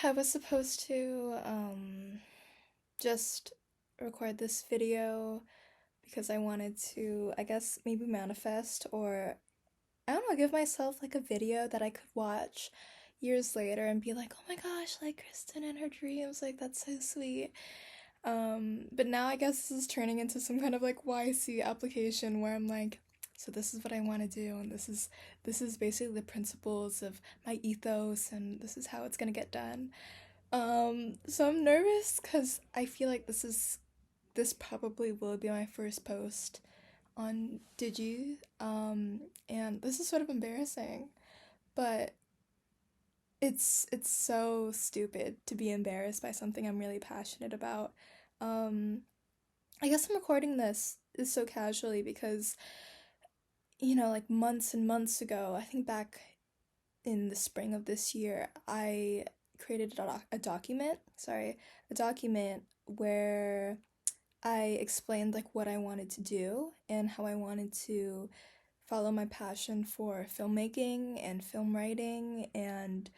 I was supposed to just record this video because I wanted to, I guess, maybe manifest or I don't know, give myself like a video that I could watch years later and be like, oh my gosh, like Kristen and her dreams, like that's so sweet. But now I guess this is turning into some kind of like YC application where I'm like, so this is what I want to do, and this is basically the principles of my ethos, and this is how it's gonna get done. So I'm nervous because I feel like this probably will be my first post on Digi. And this is sort of embarrassing, but it's so stupid to be embarrassed by something I'm really passionate about. Um, I guess I'm recording this so casually because, like months and months ago, I think back in the spring of this year, I created a document where I explained like what I wanted to do and how I wanted to follow my passion for filmmaking and film writing and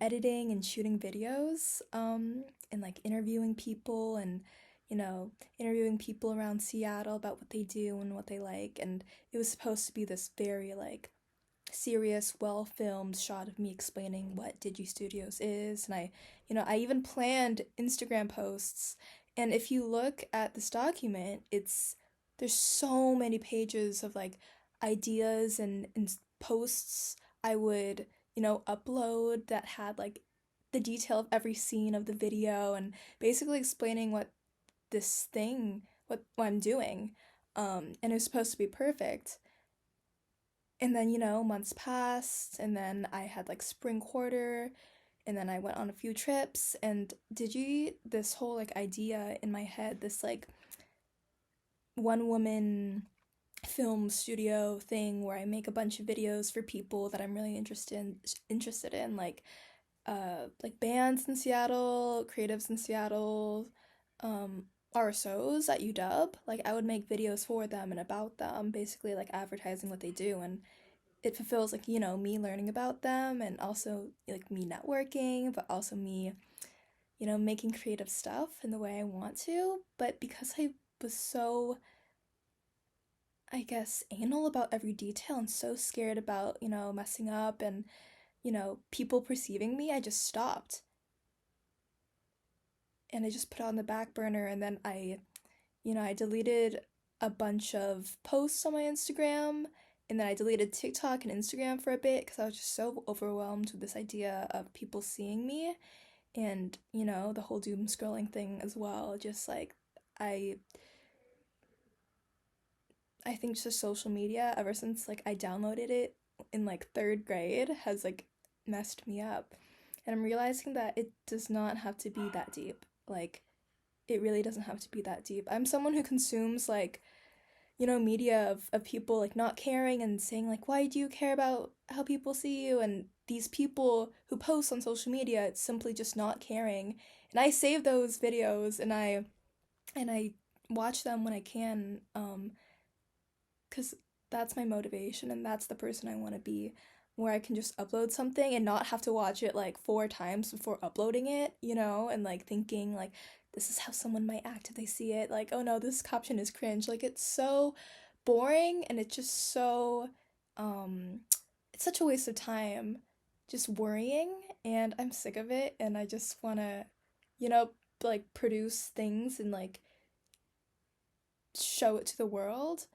editing and shooting videos, and like interviewing people and interviewing people around Seattle about what they do and what they like. And it was supposed to be this very like serious, well filmed shot of me explaining what Digi Studios is. And I even planned Instagram posts. And if you look at this document, there's so many pages of like ideas and posts I would, upload that had like the detail of every scene of the video and basically explaining what I'm doing. And it was supposed to be perfect. And then, months passed, and then I had like spring quarter, and then I went on a few trips, and this whole like idea in my head, this like one woman film studio thing where I make a bunch of videos for people that I'm really interested in like bands in Seattle, creatives in Seattle, um RSOs at UW. Like I would make videos for them and about them, basically like advertising what they do, and it fulfills like me learning about them and also like me networking, but also me making creative stuff in the way I want to. But because I was so, I guess, anal about every detail and so scared about messing up and people perceiving me, I just stopped and I just put it on the back burner. And then I deleted a bunch of posts on my Instagram, and then I deleted TikTok and Instagram for a bit because I was just so overwhelmed with this idea of people seeing me and, the whole doom scrolling thing as well. Just like I I think just social media ever since like I downloaded it in like 3rd grade has like messed me up. And I'm realizing that it does not have to be that deep. Like it really doesn't have to be that deep. I'm someone who consumes like media of people like not caring and saying like, why do you care about how people see you? And these people who post on social media, it's simply just not caring. And I save those videos and I watch them when I can, because that's my motivation and that's the person I want to be, where I can just upload something and not have to watch it like 4 times before uploading it, and like thinking like this is how someone might act if they see it. Like, oh no, this caption is cringe. Like it's so boring and it's just so um it's such a waste of time just worrying, and I'm sick of it, and I just want to you know like produce things and like show it to the world.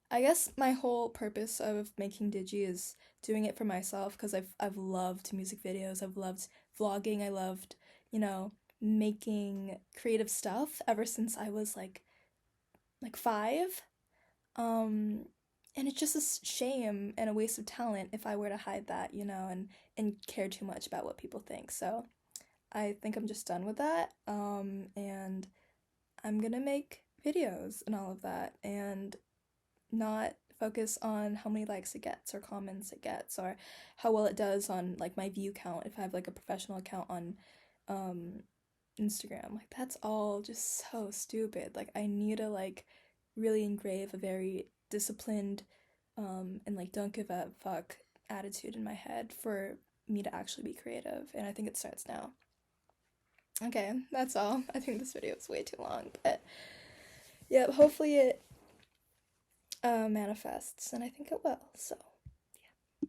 I guess my whole purpose of making Digi is doing it for myself because I've loved music videos. I've loved vlogging. I loved, you know, making creative stuff ever since I was like 5. Um and it's just a shame and a waste of talent if I were to hide that, and care too much about what people think. So, I think I'm just done with that. And I'm gonna make videos and all of that and not focus on how many likes it gets or comments it gets or how well it does on like my view count if I have like a professional account on um Instagram. Like that's all just so stupid. Like I need to like really engrave a very disciplined and like don't give a fuck attitude in my head for me to actually be creative, and I think it starts now. Okay, that's all. I think this video is way too long, but yeah, hopefully it manifests, and I think it will. So